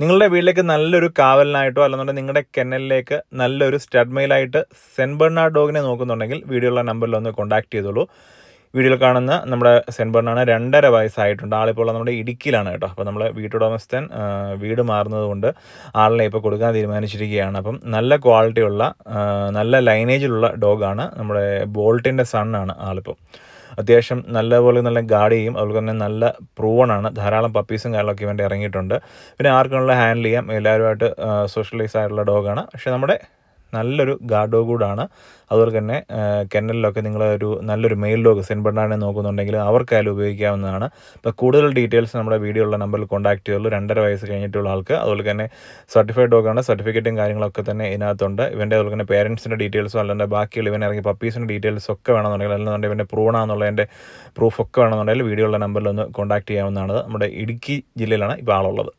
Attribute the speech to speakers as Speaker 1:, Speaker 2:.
Speaker 1: നിങ്ങളുടെ വീട്ടിലേക്ക് നല്ലൊരു കാവലിനായിട്ടോ അല്ലെന്നുണ്ടെങ്കിൽ നിങ്ങളുടെ കെന്നലിലേക്ക് നല്ലൊരു സ്റ്റഡ് മെയിലായിട്ട് സെൻറ്റ് ബെർണാർഡ് ഡോഗിനെ നോക്കുന്നുണ്ടെങ്കിൽ വീഡിയോയുള്ള നമ്പറിൽ ഒന്ന് കോൺടാക്ട് ചെയ്തോളൂ. വീഡിയോയിൽ കാണുന്ന നമ്മുടെ സെൻറ്റ് ബെർണാർഡിന് 2.5 വയസ്സായിട്ടുണ്ട്. ആളിപ്പോൾ നമ്മുടെ ഇടുക്കിയിലാണ് കേട്ടോ. അപ്പോൾ നമ്മൾ വീട്ടുടമസ്ഥൻ വീട് മാറുന്നത് കൊണ്ട് ആളിനെ ഇപ്പോൾ കൊടുക്കാൻ തീരുമാനിച്ചിരിക്കുകയാണ്. അപ്പം നല്ല ക്വാളിറ്റിയുള്ള നല്ല ലൈനേജിലുള്ള ഡോഗാണ്. നമ്മുടെ ബോൾട്ടിൻ്റെ സണ്ണാണ് ആളിപ്പോൾ. അത്യാവശ്യം നല്ലപോലെ നല്ല ഗാർഡ് ചെയ്യും. അതുപോലെ തന്നെ നല്ല പ്രൂവണാണ്. ധാരാളം പപ്പീസും കാര്യങ്ങളൊക്കെ വേണ്ടി ഇറങ്ങിയിട്ടുണ്ട്. പിന്നെ ആർക്കുള്ള ഹാൻഡിൽ ചെയ്യാം. എല്ലാവരുമായിട്ട് സോഷ്യലൈസ് ആയിട്ടുള്ള ഡോഗാണ്. പക്ഷേ നമ്മുടെ നല്ലൊരു ഗാർഡ് ഡോഗ് കൂടാണ്. അതുപോലെ തന്നെ കെന്നലിലൊക്കെ നിങ്ങളൊരു നല്ലൊരു മെയിൽ ഡോഗ് സെൻറ്റ് ബെർണാർഡിനെ നോക്കുന്നുണ്ടെങ്കിൽ അവർക്കായാലും ഉപയോഗിക്കാവുന്നതാണ്. അപ്പോൾ കൂടുതൽ ഡീറ്റെയിൽസ് നമ്മുടെ വീഡിയോ ഉള്ള നമ്പറിൽ കോൺടാക്ട് ചെയ്യുള്ളൂ. 2.5 വയസ്സ് കഴിഞ്ഞിട്ടുള്ള ആൾക്ക്. അതുപോലെ തന്നെ സർട്ടിഫൈഡ് ഡോഗാണ്. സർട്ടിഫിക്കറ്റും കാര്യങ്ങളൊക്കെ തന്നെ ഇതിനകത്തുണ്ട്. ഇവൻ്റെ അതുപോലെ തന്നെ പേരൻസിൻ്റെ ഡീറ്റെയിൽസോ അല്ലാണ്ട് ബാക്കിയുള്ള ഇവൻ ഇറങ്ങി പപ്പീസിൻ്റെ ഡീറ്റെയിൽസ് ഒക്കെ വേണമെന്നുണ്ടെങ്കിൽ അല്ലെന്നുണ്ടെങ്കിൽ ഇവൻ്റെ പ്രൂണാന്നുള്ളതിൻ്റെ പ്രൂഫൊക്കെ വേണമെന്നുണ്ടെങ്കിൽ വീഡിയോ ഉള്ള നമ്പറിൽ ഒന്ന് കോൺടാക്ട് ചെയ്യാവുന്നതാണ്. നമ്മുടെ ഇടുക്കി ജില്ലയിലാണ് ഇപ്പോൾ ആളുള്ളത്.